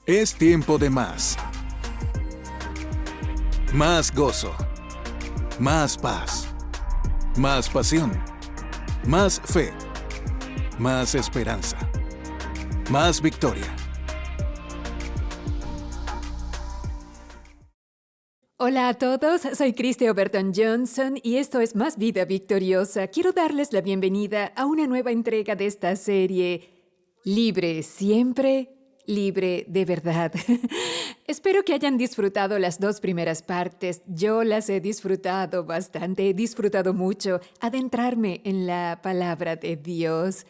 Es tiempo de más. Más gozo. Más paz. Más pasión. Más fe. Más esperanza. Más victoria. Hola a todos, soy Christy Overton Johnson y esto es Más Vida Victoriosa. Quiero darles la bienvenida a una nueva entrega de esta serie Libre siempre, libre de verdad. Espero que hayan disfrutado las dos primeras partes. Yo las he disfrutado bastante, he disfrutado mucho adentrarme en la palabra de Dios.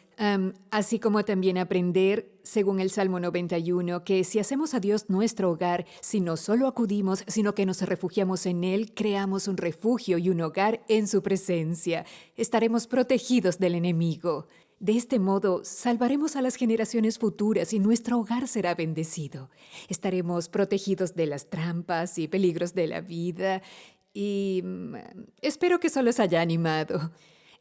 Así como también aprender, según el Salmo 91, que si hacemos a Dios nuestro hogar, si no solo acudimos, sino que nos refugiamos en Él, creamos un refugio y un hogar en su presencia. Estaremos protegidos del enemigo. De este modo, salvaremos a las generaciones futuras y nuestro hogar será bendecido. Estaremos protegidos de las trampas y peligros de la vida y espero que eso los haya animado.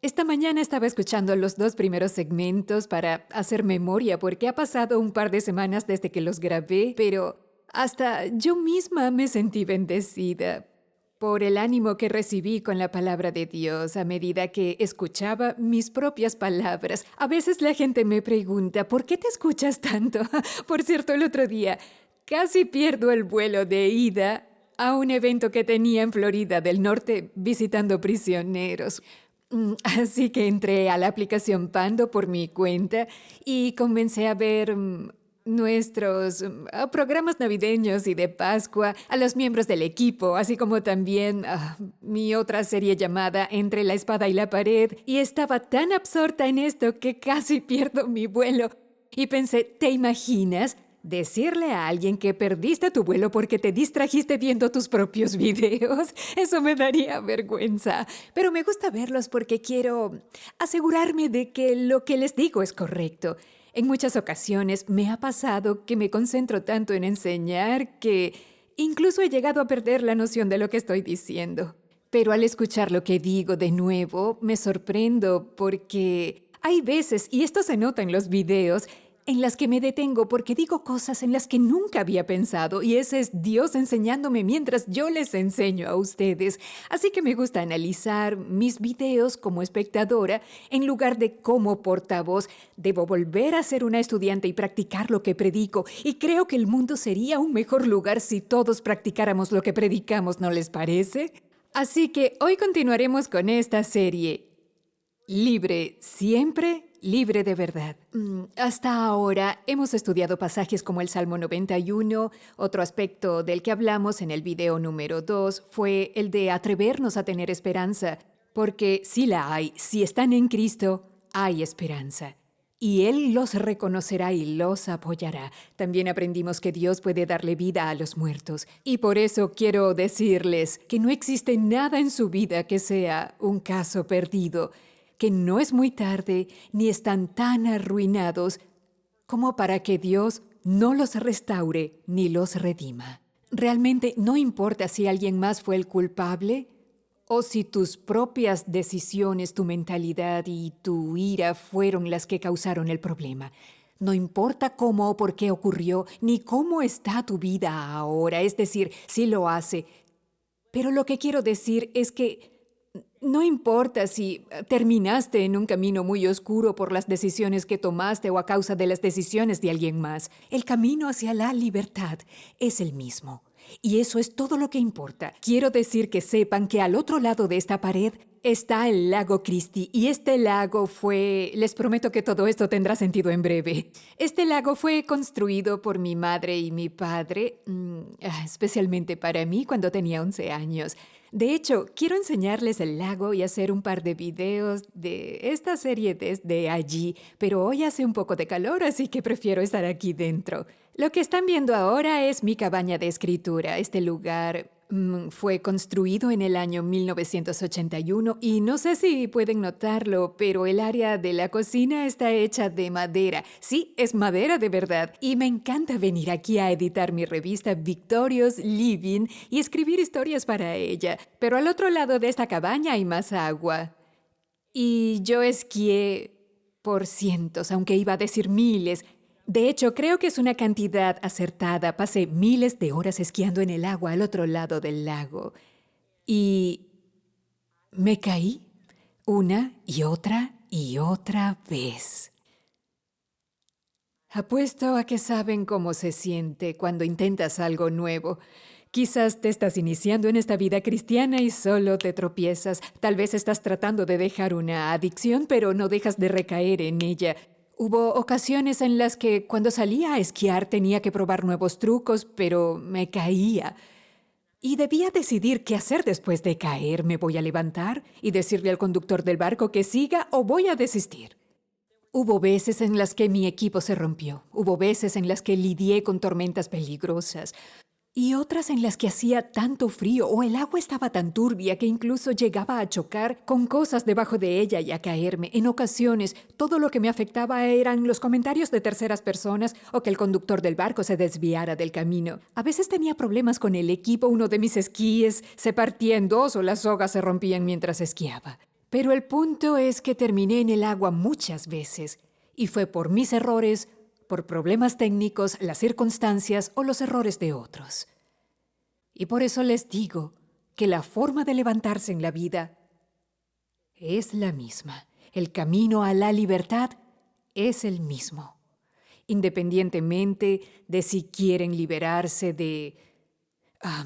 Esta mañana estaba escuchando los dos primeros segmentos para hacer memoria porque ha pasado un par de semanas desde que los grabé, pero hasta yo misma me sentí bendecida por el ánimo que recibí con la palabra de Dios a medida que escuchaba mis propias palabras. A veces la gente me pregunta, ¿por qué te escuchas tanto? Por cierto, el otro día casi pierdo el vuelo de ida a un evento que tenía en Florida del Norte visitando prisioneros. Así que entré a la aplicación Pando por mi cuenta y comencé a ver nuestros programas navideños y de Pascua, a los miembros del equipo, así como también mi otra serie llamada Entre la espada y la pared. Y estaba tan absorta en esto que casi pierdo mi vuelo. Y pensé, ¿te imaginas decirle a alguien que perdiste tu vuelo porque te distrajiste viendo tus propios videos? Eso me daría vergüenza. Pero me gusta verlos porque quiero asegurarme de que lo que les digo es correcto. En muchas ocasiones me ha pasado que me concentro tanto en enseñar que incluso he llegado a perder la noción de lo que estoy diciendo. Pero al escuchar lo que digo de nuevo, me sorprendo porque hay veces, y esto se nota en los videos, en las que me detengo porque digo cosas en las que nunca había pensado y ese es Dios enseñándome mientras yo les enseño a ustedes. Así que me gusta analizar mis videos como espectadora en lugar de como portavoz. Debo volver a ser una estudiante y practicar lo que predico y creo que el mundo sería un mejor lugar si todos practicáramos lo que predicamos, ¿no les parece? Así que hoy continuaremos con esta serie. Libre siempre, libre de verdad. Hasta ahora hemos estudiado pasajes como el Salmo 91. Otro aspecto del que hablamos en el video número 2 fue el de atrevernos a tener esperanza, porque si la hay, si están en Cristo, hay esperanza. Y Él los reconocerá y los apoyará. También aprendimos que Dios puede darle vida a los muertos. Y por eso quiero decirles que no existe nada en su vida que sea un caso perdido, que no es muy tarde ni están tan arruinados como para que Dios no los restaure ni los redima. Realmente no importa si alguien más fue el culpable o si tus propias decisiones, tu mentalidad y tu ira fueron las que causaron el problema. No importa cómo o por qué ocurrió, ni cómo está tu vida ahora, es decir, si lo hace. Pero lo que quiero decir es que no importa si terminaste en un camino muy oscuro por las decisiones que tomaste o a causa de las decisiones de alguien más. El camino hacia la libertad es el mismo. Y eso es todo lo que importa. Quiero decir que sepan que al otro lado de esta pared está el lago Christie. Y este lago fue... Les prometo que todo esto tendrá sentido en breve. Este lago fue construido por mi madre y mi padre, especialmente para mí cuando tenía 11 años. De hecho, quiero enseñarles el lago y hacer un par de videos de esta serie desde allí, pero hoy hace un poco de calor, así que prefiero estar aquí dentro. Lo que están viendo ahora es mi cabaña de escritura. Este lugar fue construido en el año 1981 y no sé si pueden notarlo, pero el área de la cocina está hecha de madera. Sí, es madera de verdad. Y me encanta venir aquí a editar mi revista Victorious Living y escribir historias para ella. Pero al otro lado de esta cabaña hay más agua. Y yo esquié por cientos, aunque iba a decir miles, De hecho, creo que es una cantidad acertada. Pasé miles de horas esquiando en el agua al otro lado del lago. Y me caí una y otra vez. Apuesto a que saben cómo se siente cuando intentas algo nuevo. Quizás te estás iniciando en esta vida cristiana y solo te tropiezas. Tal vez estás tratando de dejar una adicción, pero no dejas de recaer en ella. Hubo ocasiones en las que cuando salía a esquiar tenía que probar nuevos trucos, pero me caía. Y debía decidir qué hacer después de caer. ¿Me voy a levantar y decirle al conductor del barco que siga o voy a desistir? Hubo veces en las que mi equipo se rompió. Hubo veces en las que lidié con tormentas peligrosas. Y otras en las que hacía tanto frío o el agua estaba tan turbia que incluso llegaba a chocar con cosas debajo de ella y a caerme. En ocasiones, todo lo que me afectaba eran los comentarios de terceras personas o que el conductor del barco se desviara del camino. A veces tenía problemas con el equipo, uno de mis esquíes se partía en dos o las sogas se rompían mientras esquiaba. Pero el punto es que terminé en el agua muchas veces y fue por mis errores, por problemas técnicos, las circunstancias o los errores de otros. Y por eso les digo que la forma de levantarse en la vida es la misma. El camino a la libertad es el mismo. Independientemente de si quieren liberarse de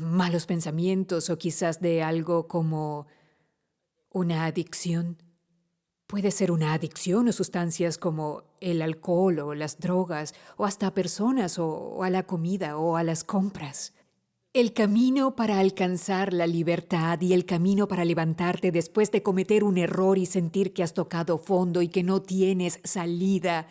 malos pensamientos o quizás de algo como una adicción. Puede ser una adicción o sustancias como el alcohol o las drogas, o hasta personas o a la comida o a las compras. El camino para alcanzar la libertad y el camino para levantarte después de cometer un error y sentir que has tocado fondo y que no tienes salida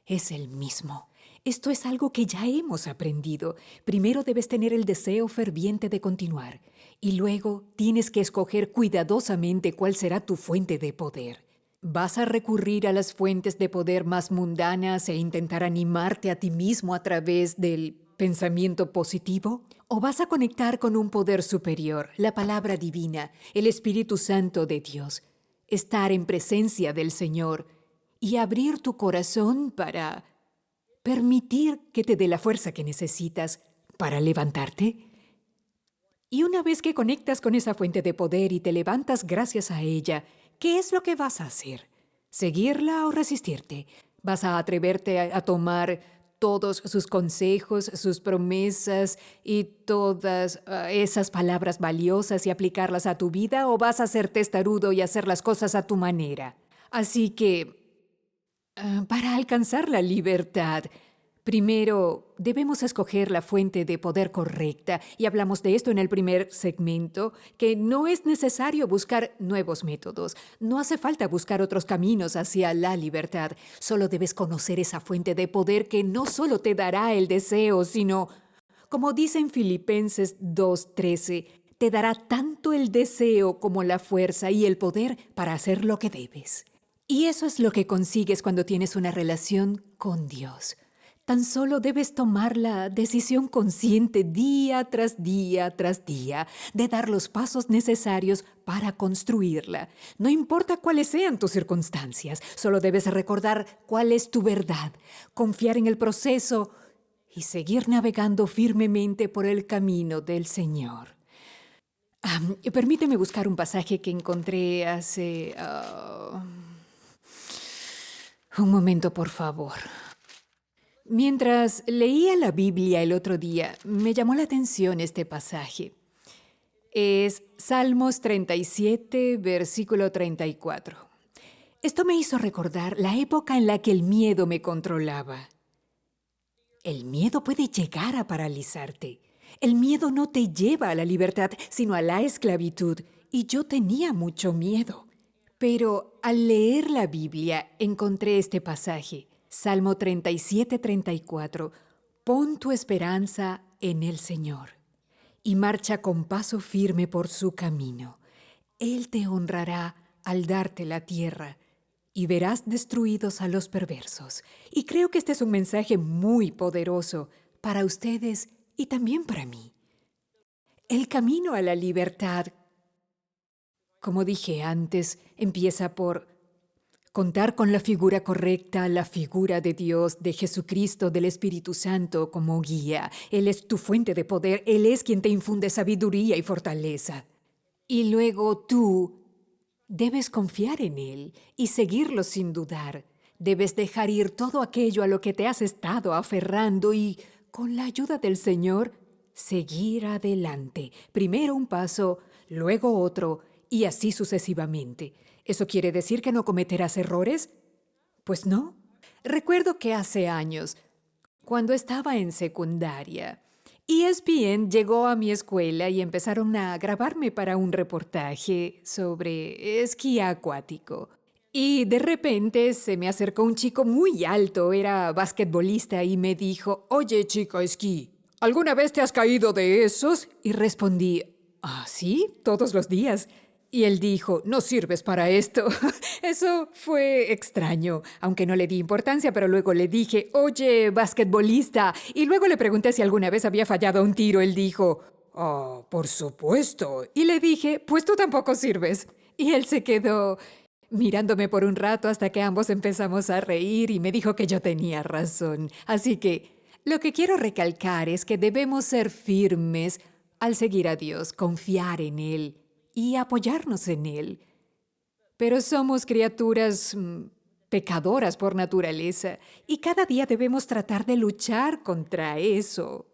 es el mismo. Esto es algo que ya hemos aprendido. Primero debes tener el deseo ferviente de continuar y luego tienes que escoger cuidadosamente cuál será tu fuente de poder. ¿Vas a recurrir a las fuentes de poder más mundanas e intentar animarte a ti mismo a través del pensamiento positivo? ¿O vas a conectar con un poder superior, la palabra divina, el Espíritu Santo de Dios, estar en presencia del Señor y abrir tu corazón para permitir que te dé la fuerza que necesitas para levantarte? Y una vez que conectas con esa fuente de poder y te levantas gracias a ella, ¿qué es lo que vas a hacer? ¿Seguirla o resistirte? ¿Vas a atreverte a tomar todos sus consejos, sus promesas y todas esas palabras valiosas y aplicarlas a tu vida? ¿O vas a ser testarudo y hacer las cosas a tu manera? Así que, para alcanzar la libertad, primero, debemos escoger la fuente de poder correcta, y hablamos de esto en el primer segmento, que no es necesario buscar nuevos métodos. No hace falta buscar otros caminos hacia la libertad. Solo debes conocer esa fuente de poder que no solo te dará el deseo, sino, como dice en Filipenses 2:13, te dará tanto el deseo como la fuerza y el poder para hacer lo que debes. Y eso es lo que consigues cuando tienes una relación con Dios. Tan solo debes tomar la decisión consciente día tras día tras día de dar los pasos necesarios para construirla. No importa cuáles sean tus circunstancias, solo debes recordar cuál es tu verdad, confiar en el proceso y seguir navegando firmemente por el camino del Señor. Permíteme buscar un pasaje que encontré hace... un momento, por favor. Mientras leía la Biblia el otro día, me llamó la atención este pasaje. Es Salmos 37, versículo 34. Esto me hizo recordar la época en la que el miedo me controlaba. El miedo puede llegar a paralizarte. El miedo no te lleva a la libertad, sino a la esclavitud. Y yo tenía mucho miedo. Pero al leer la Biblia encontré este pasaje. Salmo 37, 34. Pon tu esperanza en el Señor y marcha con paso firme por su camino. Él te honrará al darte la tierra y verás destruidos a los perversos. Y creo que este es un mensaje muy poderoso para ustedes y también para mí. El camino a la libertad, como dije antes, empieza por Contar con la figura correcta, la figura de Dios, de Jesucristo, del Espíritu Santo como guía. Él es tu fuente de poder, Él es quien te infunde sabiduría y fortaleza. Y luego tú debes confiar en Él y seguirlo sin dudar. Debes dejar ir todo aquello a lo que te has estado aferrando y, con la ayuda del Señor, seguir adelante. Primero un paso, luego otro, y así sucesivamente. ¿Eso quiere decir que no cometerás errores? Pues no. Recuerdo que hace años, cuando estaba en secundaria, ESPN llegó a mi escuela y empezaron a grabarme para un reportaje sobre esquí acuático. Y de repente se me acercó un chico muy alto, era basquetbolista, y me dijo: «Oye, chica esquí, ¿alguna vez te has caído de esos?» Y respondí: «Ah, sí, todos los días». Y él dijo: «No sirves para esto». Eso fue extraño, aunque no le di importancia, pero luego le dije: «Oye, basquetbolista». Y luego le pregunté si alguna vez había fallado un tiro. Él dijo: «Oh, por supuesto». Y le dije: «Pues tú tampoco sirves». Y él se quedó mirándome por un rato hasta que ambos empezamos a reír y me dijo que yo tenía razón. Así que lo que quiero recalcar es que debemos ser firmes al seguir a Dios, confiar en Él y apoyarnos en Él. Pero somos criaturas pecadoras por naturaleza y cada día debemos tratar de luchar contra eso.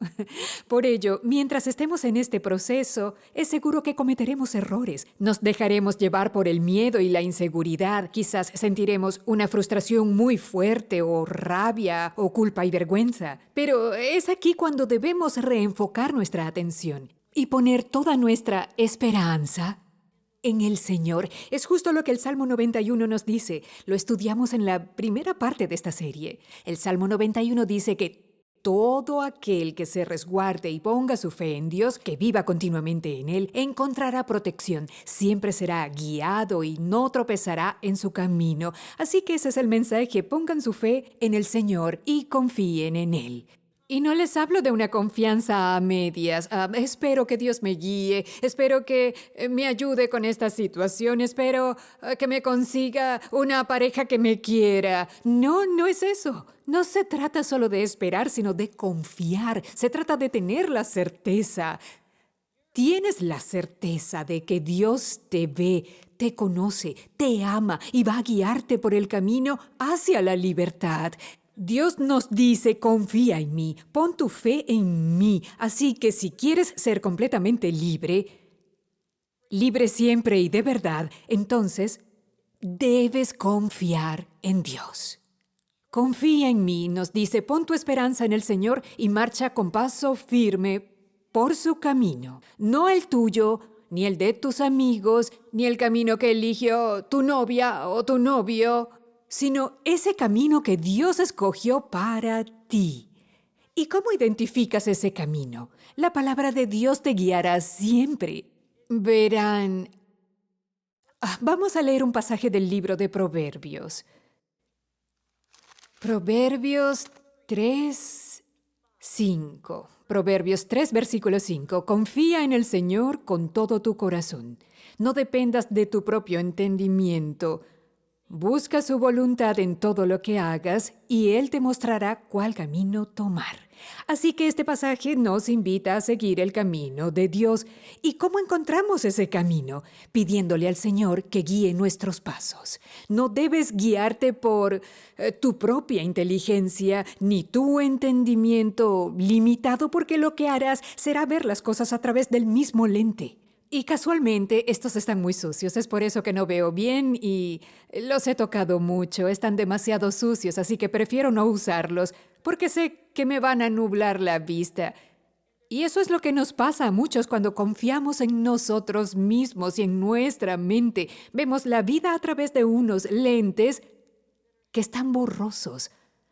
Por ello, mientras estemos en este proceso, es seguro que cometeremos errores. Nos dejaremos llevar por el miedo y la inseguridad. Quizás sentiremos una frustración muy fuerte o rabia o culpa y vergüenza. Pero es aquí cuando debemos reenfocar nuestra atención y poner toda nuestra esperanza en el Señor. Es justo lo que el Salmo 91 nos dice. Lo estudiamos en la primera parte de esta serie. El Salmo 91 dice que todo aquel que se resguarde y ponga su fe en Dios, que viva continuamente en Él, encontrará protección. Siempre será guiado y no tropezará en su camino. Así que ese es el mensaje. Pongan su fe en el Señor y confíen en Él. Y no les hablo de una confianza a medias. Espero que Dios me guíe, espero que me ayude con esta situación, espero que me consiga una pareja que me quiera. No, no es eso. No se trata solo de esperar, sino de confiar. Se trata de tener la certeza. Tienes la certeza de que Dios te ve, te conoce, te ama y va a guiarte por el camino hacia la libertad. Dios nos dice: confía en mí, pon tu fe en mí. Así que si quieres ser completamente libre, libre siempre y de verdad, entonces debes confiar en Dios. Confía en mí, nos dice, pon tu esperanza en el Señor y marcha con paso firme por su camino. No el tuyo, ni el de tus amigos, ni el camino que eligió tu novia o tu novio, sino ese camino que Dios escogió para ti. ¿Y cómo identificas ese camino? La palabra de Dios te guiará siempre. Verán, vamos a leer un pasaje del libro de Proverbios. Proverbios 3, 5. Proverbios 3, versículo 5. Confía en el Señor con todo tu corazón. No dependas de tu propio entendimiento. Busca su voluntad en todo lo que hagas y Él te mostrará cuál camino tomar. Así que este pasaje nos invita a seguir el camino de Dios. ¿Y cómo encontramos ese camino? Pidiéndole al Señor que guíe nuestros pasos. No debes guiarte por tu propia inteligencia ni tu entendimiento limitado, porque lo que harás será ver las cosas a través del mismo lente. Y casualmente estos están muy sucios, es por eso que no veo bien y los he tocado mucho, están demasiado sucios, así que prefiero no usarlos porque sé que me van a nublar la vista. Y eso es lo que nos pasa a muchos cuando confiamos en nosotros mismos y en nuestra mente. Vemos la vida a través de unos lentes que están borrosos.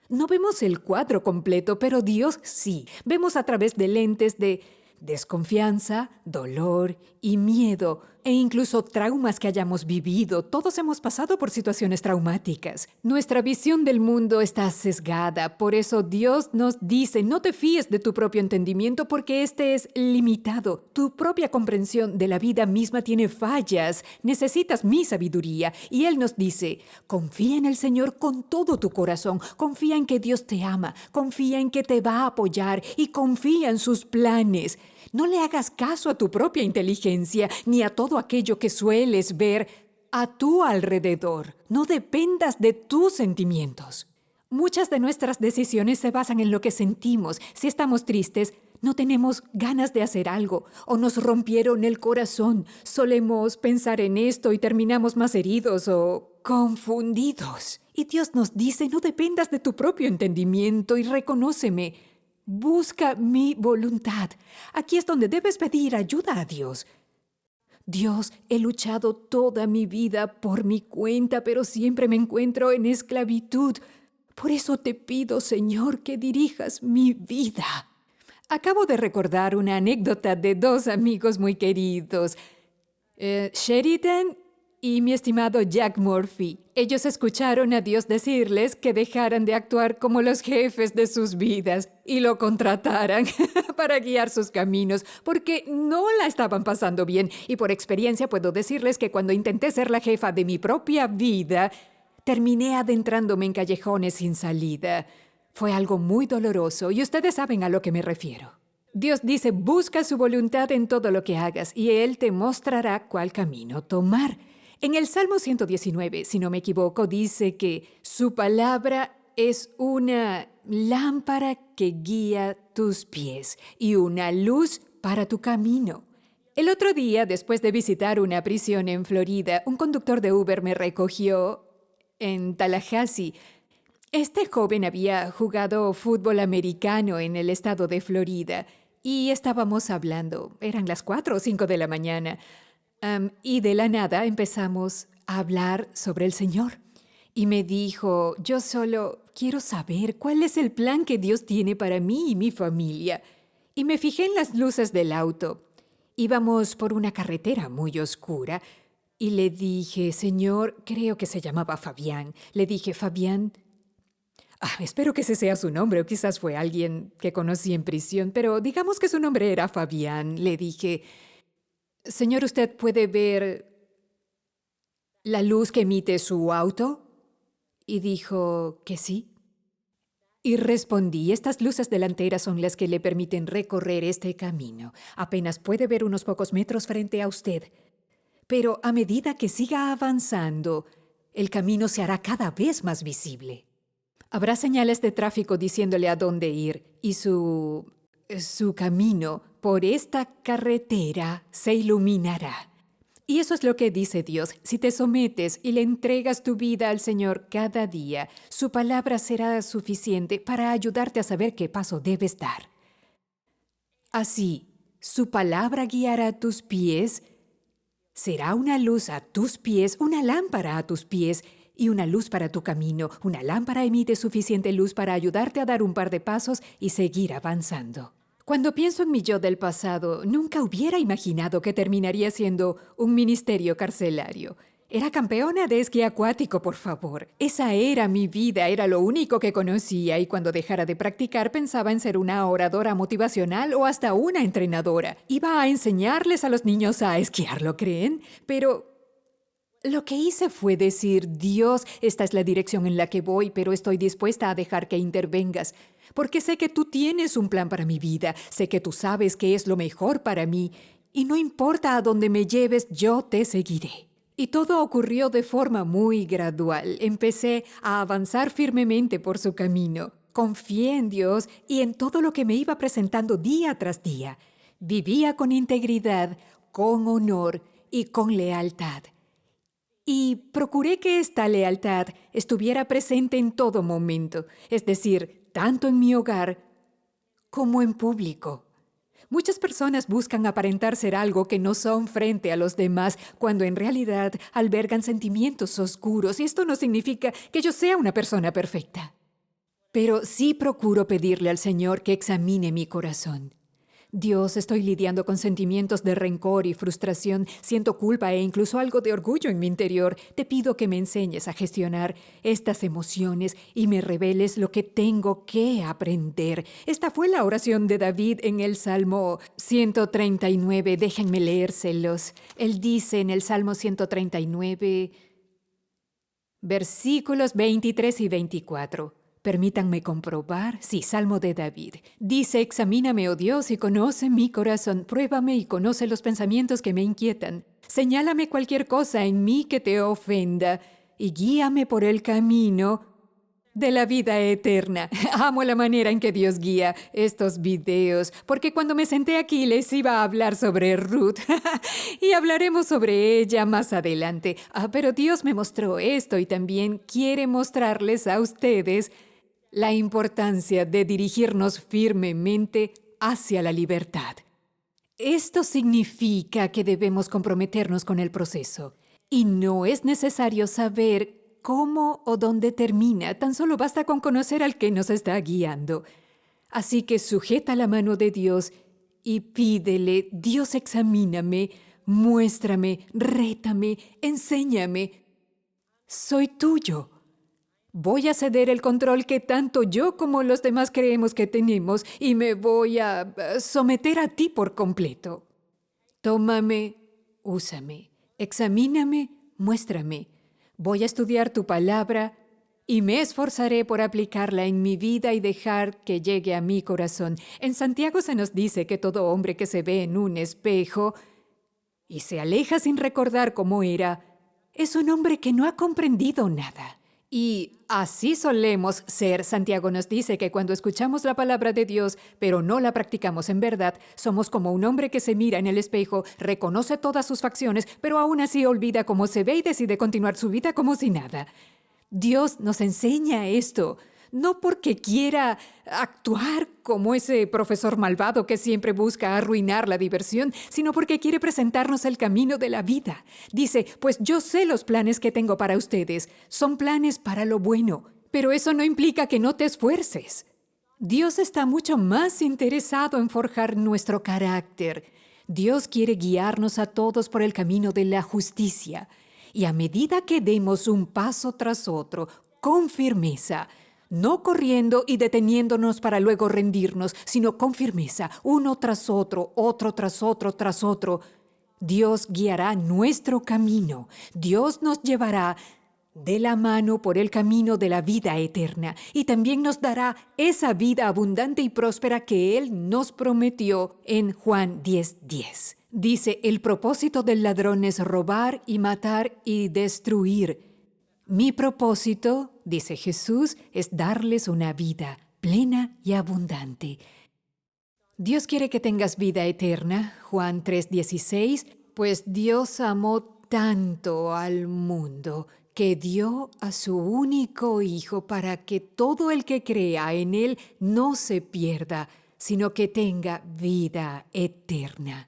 No vemos el cuadro completo, pero Dios sí. Vemos a través de lentes de desconfianza, dolor y miedo. e incluso traumas que hayamos vivido. Todos hemos pasado por situaciones traumáticas. Nuestra visión del mundo está sesgada. Por eso Dios nos dice, no te fíes de tu propio entendimiento porque este es limitado. Tu propia comprensión de la vida misma tiene fallas. Necesitas mi sabiduría. Y Él nos dice, confía en el Señor con todo tu corazón. Confía en que Dios te ama. Confía en que te va a apoyar y confía en sus planes. No le hagas caso a tu propia inteligencia ni a todo aquello que sueles ver a tu alrededor. No dependas de tus sentimientos. Muchas de nuestras decisiones se basan en lo que sentimos. Si estamos tristes, no tenemos ganas de hacer algo o nos rompieron el corazón. Solemos pensar en esto y terminamos más heridos o confundidos. Y Dios nos dice, no dependas de tu propio entendimiento y reconóceme. Busca mi voluntad. Aquí es donde debes pedir ayuda a Dios. Dios, he luchado toda mi vida por mi cuenta, pero siempre me encuentro en esclavitud. Por eso te pido, Señor, que dirijas mi vida. Acabo de recordar una anécdota de dos amigos muy queridos, Sheridan y mi estimado Jack Murphy. Ellos escucharon a Dios decirles que dejaran de actuar como los jefes de sus vidas y lo contrataran para guiar sus caminos, porque no la estaban pasando bien. Y por experiencia puedo decirles que cuando intenté ser la jefa de mi propia vida, terminé adentrándome en callejones sin salida. Fue algo muy doloroso y ustedes saben a lo que me refiero. Dios dice, busca su voluntad en todo lo que hagas y Él te mostrará cuál camino tomar. En el Salmo 119, si no me equivoco, dice que su palabra es una lámpara que guía tus pies y una luz para tu camino. El otro día, después de visitar una prisión en Florida, un conductor de Uber me recogió en Tallahassee. Este joven había jugado fútbol americano en el estado de Florida y estábamos hablando. Eran las 4 o 5 de la mañana. Y de la nada empezamos a hablar sobre el Señor. Y me dijo, yo solo quiero saber cuál es el plan que Dios tiene para mí y mi familia. Y me fijé en las luces del auto. Íbamos por una carretera muy oscura y le dije, Señor, creo que se llamaba Fabián. Le dije, Fabián, espero que ese sea su nombre o quizás fue alguien que conocí en prisión, pero digamos que su nombre era Fabián. Le dije, Señor, ¿usted puede ver la luz que emite su auto? Y dijo que sí. Y respondí, estas luces delanteras son las que le permiten recorrer este camino. Apenas puede ver unos pocos metros frente a usted. Pero a medida que siga avanzando, el camino se hará cada vez más visible. Habrá señales de tráfico diciéndole a dónde ir y su camino por esta carretera se iluminará. Y eso es lo que dice Dios. Si te sometes y le entregas tu vida al Señor cada día, su palabra será suficiente para ayudarte a saber qué paso debes dar. Así, su palabra guiará tus pies, será una luz a tus pies, una lámpara a tus pies y una luz para tu camino. Una lámpara emite suficiente luz para ayudarte a dar un par de pasos y seguir avanzando. Cuando pienso en mi yo del pasado, nunca hubiera imaginado que terminaría siendo un ministerio carcelario. Era campeona de esquí acuático, por favor. Esa era mi vida, era lo único que conocía y cuando dejara de practicar pensaba en ser una oradora motivacional o hasta una entrenadora. Iba a enseñarles a los niños a esquiar, ¿lo creen? Pero lo que hice fue decir, Dios, esta es la dirección en la que voy, pero estoy dispuesta a dejar que intervengas. Porque sé que tú tienes un plan para mi vida, sé que tú sabes qué es lo mejor para mí, y no importa a dónde me lleves, yo te seguiré. Y todo ocurrió de forma muy gradual. Empecé a avanzar firmemente por su camino. Confié en Dios y en todo lo que me iba presentando día tras día. Vivía con integridad, con honor y con lealtad. Y procuré que esta lealtad estuviera presente en todo momento, es decir, tanto en mi hogar como en público. Muchas personas buscan aparentar ser algo que no son frente a los demás, cuando en realidad albergan sentimientos oscuros, y esto no significa que yo sea una persona perfecta. Pero sí procuro pedirle al Señor que examine mi corazón. Dios, estoy lidiando con sentimientos de rencor y frustración, siento culpa e incluso algo de orgullo en mi interior. Te pido que me enseñes a gestionar estas emociones y me reveles lo que tengo que aprender. Esta fue la oración de David en el Salmo 139. Déjenme leérselos. Él dice en el Salmo 139, versículos 23 y 24. Permítanme comprobar. Sí, Salmo de David. Dice, examíname, oh Dios, y conoce mi corazón. Pruébame y conoce los pensamientos que me inquietan. Señálame cualquier cosa en mí que te ofenda y guíame por el camino de la vida eterna. Amo la manera en que Dios guía estos videos, porque cuando me senté aquí les iba a hablar sobre Ruth y hablaremos sobre ella más adelante. Pero Dios me mostró esto y también quiere mostrarles a ustedes la importancia de dirigirnos firmemente hacia la libertad. Esto significa que debemos comprometernos con el proceso. Y no es necesario saber cómo o dónde termina, tan solo basta con conocer al que nos está guiando. Así que sujeta la mano de Dios y pídele, Dios, examíname, muéstrame, rétame, enséñame. Soy tuyo. Voy a ceder el control que tanto yo como los demás creemos que tenemos y me voy a someter a ti por completo. Tómame, úsame, examíname, muéstrame. Voy a estudiar tu palabra y me esforzaré por aplicarla en mi vida y dejar que llegue a mi corazón. En Santiago se nos dice que todo hombre que se ve en un espejo y se aleja sin recordar cómo era, es un hombre que no ha comprendido nada. Y así solemos ser. Santiago nos dice que cuando escuchamos la palabra de Dios, pero no la practicamos en verdad, somos como un hombre que se mira en el espejo, reconoce todas sus facciones, pero aún así olvida cómo se ve y decide continuar su vida como si nada. Dios nos enseña esto, no porque quiera actuar como ese profesor malvado que siempre busca arruinar la diversión, sino porque quiere presentarnos el camino de la vida. Dice, pues yo sé los planes que tengo para ustedes, son planes para lo bueno, pero eso no implica que no te esfuerces. Dios está mucho más interesado en forjar nuestro carácter. Dios quiere guiarnos a todos por el camino de la justicia. Y a medida que demos un paso tras otro, con firmeza, no corriendo y deteniéndonos para luego rendirnos, sino con firmeza, uno tras otro, otro tras otro, tras otro. Dios guiará nuestro camino. Dios nos llevará de la mano por el camino de la vida eterna y también nos dará esa vida abundante y próspera que Él nos prometió en Juan 10:10. Dice, el propósito del ladrón es robar y matar y destruir. Mi propósito, dice Jesús, es darles una vida plena y abundante. Dios quiere que tengas vida eterna, Juan 3:16, pues Dios amó tanto al mundo que dio a su único Hijo para que todo el que crea en Él no se pierda, sino que tenga vida eterna.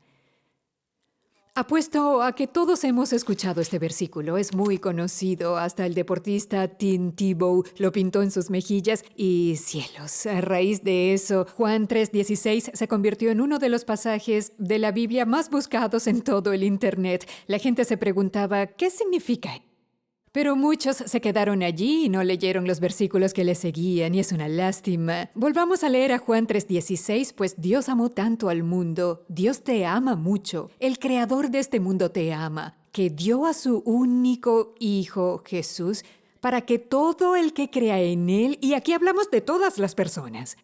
Apuesto a que todos hemos escuchado este versículo. Es muy conocido. Hasta el deportista Tim Tebow lo pintó en sus mejillas. Y cielos, a raíz de eso, Juan 3:16 se convirtió en uno de los pasajes de la Biblia más buscados en todo el Internet. La gente se preguntaba, ¿qué significa? Pero muchos se quedaron allí y no leyeron los versículos que le seguían, y es una lástima. Volvamos a leer a Juan 3:16, pues Dios amó tanto al mundo, Dios te ama mucho, el creador de este mundo te ama, que dio a su único Hijo, Jesús, para que todo el que crea en Él, y aquí hablamos de todas las personas.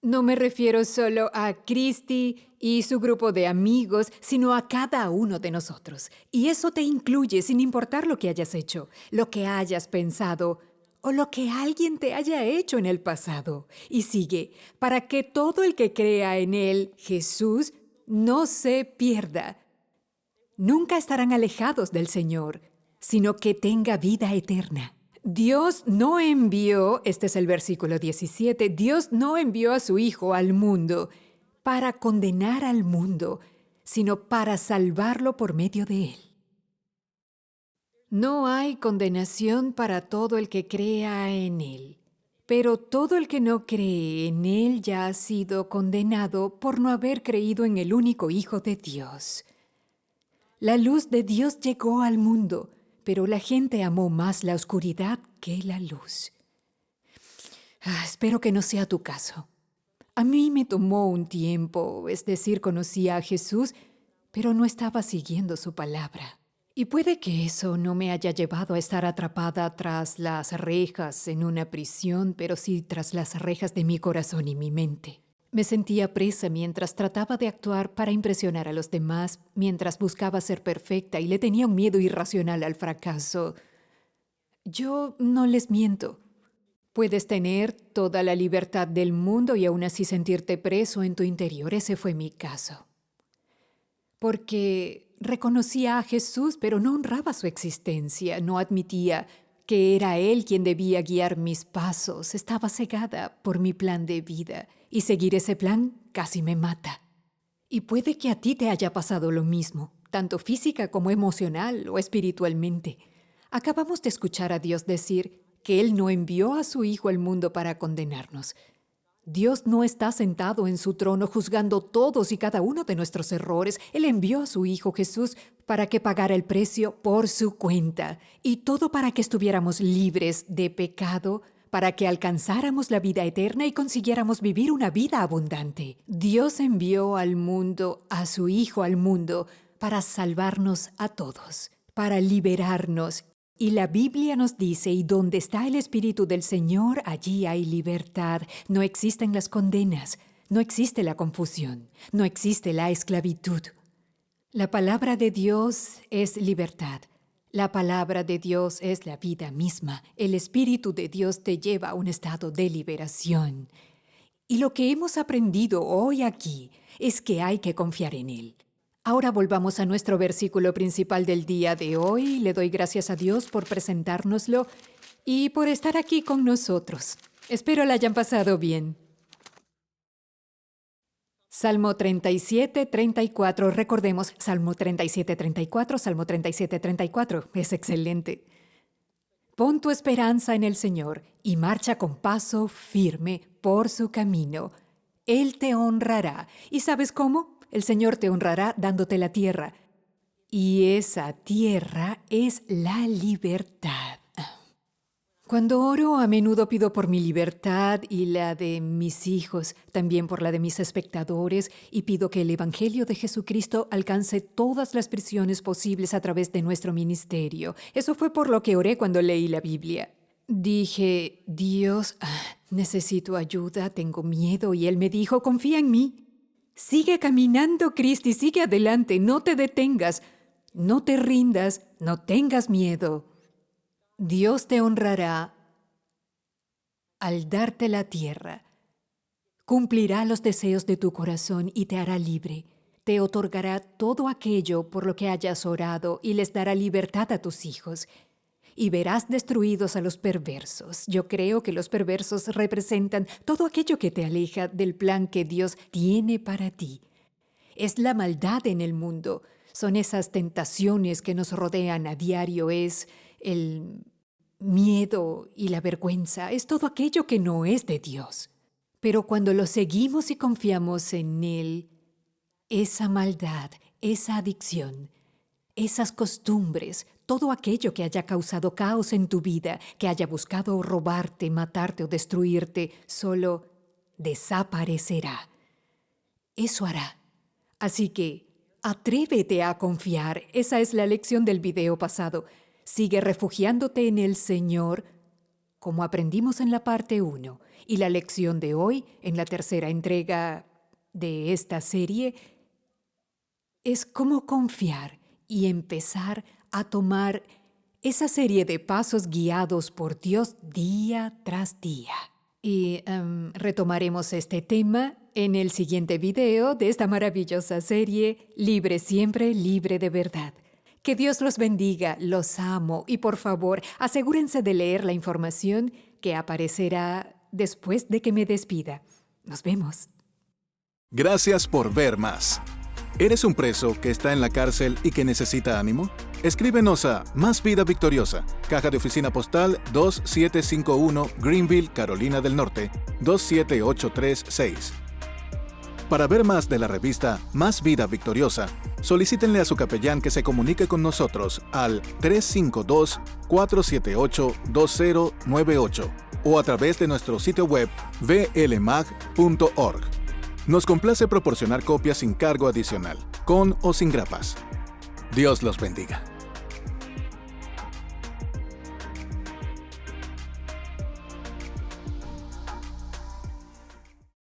No me refiero solo a Cristi y su grupo de amigos, sino a cada uno de nosotros. Y eso te incluye sin importar lo que hayas hecho, lo que hayas pensado o lo que alguien te haya hecho en el pasado. Y sigue, para que todo el que crea en Él, Jesús, no se pierda. Nunca estarán alejados del Señor, sino que tenga vida eterna. Dios no envió, este es el versículo 17, Dios no envió a su Hijo al mundo para condenar al mundo, sino para salvarlo por medio de Él. No hay condenación para todo el que crea en Él, Pero todo el que no cree en Él ya ha sido condenado por no haber creído en el único Hijo de Dios. La luz de Dios llegó al mundo, pero la gente amó más la oscuridad que la luz. Espero que no sea tu caso. A mí me tomó un tiempo, es decir, conocí a Jesús, pero no estaba siguiendo su palabra. Y puede que eso no me haya llevado a estar atrapada tras las rejas en una prisión, pero sí tras las rejas de mi corazón y mi mente. Me sentía presa mientras trataba de actuar para impresionar a los demás, mientras buscaba ser perfecta y le tenía un miedo irracional al fracaso. Yo no les miento. Puedes tener toda la libertad del mundo y aún así sentirte preso en tu interior. Ese fue mi caso. Porque reconocía a Jesús, pero no honraba su existencia, no admitía que era Él quien debía guiar mis pasos. Estaba cegada por mi plan de vida y seguir ese plan casi me mata. Y puede que a ti te haya pasado lo mismo, tanto física como emocional o espiritualmente. Acabamos de escuchar a Dios decir que Él no envió a su Hijo al mundo para condenarnos. Dios no está sentado en su trono juzgando todos y cada uno de nuestros errores. Él envió a su Hijo Jesús para que pagara el precio por su cuenta, y todo para que estuviéramos libres de pecado, para que alcanzáramos la vida eterna y consiguiéramos vivir una vida abundante. Dios envió al mundo, a su Hijo al mundo, para salvarnos a todos, para liberarnos. Y la Biblia nos dice, y donde está el Espíritu del Señor, allí hay libertad. No existen las condenas, no existe la confusión, no existe la esclavitud. La palabra de Dios es libertad. La palabra de Dios es la vida misma. El Espíritu de Dios te lleva a un estado de liberación. Y lo que hemos aprendido hoy aquí es que hay que confiar en Él. Ahora volvamos a nuestro versículo principal del día de hoy. Le doy gracias a Dios por presentárnoslo y por estar aquí con nosotros. Espero la hayan pasado bien. Salmo 37, 34. Recordemos, Salmo 37, 34, Salmo 37, 34. Es excelente. Pon tu esperanza en el Señor y marcha con paso firme por su camino. Él te honrará. ¿Y sabes cómo? El Señor te honrará dándote la tierra. Y esa tierra es la libertad. Cuando oro, a menudo pido por mi libertad y la de mis hijos, también por la de mis espectadores, y pido que el Evangelio de Jesucristo alcance todas las prisiones posibles a través de nuestro ministerio. Eso fue por lo que oré cuando leí la Biblia. Dije, Dios, necesito ayuda, tengo miedo, y Él me dijo, confía en mí. Sigue caminando, Cristi, sigue adelante, no te detengas, no te rindas, no tengas miedo. Dios te honrará al darte la tierra. Cumplirá los deseos de tu corazón y te hará libre. Te otorgará todo aquello por lo que hayas orado y les dará libertad a tus hijos. Y verás destruidos a los perversos. Yo creo que los perversos representan todo aquello que te aleja del plan que Dios tiene para ti. Es la maldad en el mundo. Son esas tentaciones que nos rodean a diario. Es el miedo y la vergüenza. Es todo aquello que no es de Dios. Pero cuando lo seguimos y confiamos en Él, esa maldad, esa adicción, esas costumbres, todo aquello que haya causado caos en tu vida, que haya buscado robarte, matarte o destruirte, solo desaparecerá. Eso hará. Así que atrévete a confiar. Esa es la lección del video pasado. Sigue refugiándote en el Señor, como aprendimos en la parte 1. Y la lección de hoy, en la tercera entrega de esta serie, es cómo confiar y empezar a tomar esa serie de pasos guiados por Dios día tras día. Y retomaremos este tema en el siguiente video de esta maravillosa serie, Libre Siempre, Libre de Verdad. Que Dios los bendiga, los amo y por favor asegúrense de leer la información que aparecerá después de que me despida. Nos vemos. Gracias por ver más. ¿Eres un preso que está en la cárcel y que necesita ánimo? Escríbenos a Más Vida Victoriosa, Caja de Oficina Postal 2751, Greenville, Carolina del Norte, 27836. Para ver más de la revista Más Vida Victoriosa, solicítenle a su capellán que se comunique con nosotros al 352-478-2098 o a través de nuestro sitio web vlmag.org. Nos complace proporcionar copias sin cargo adicional, con o sin grapas. Dios los bendiga.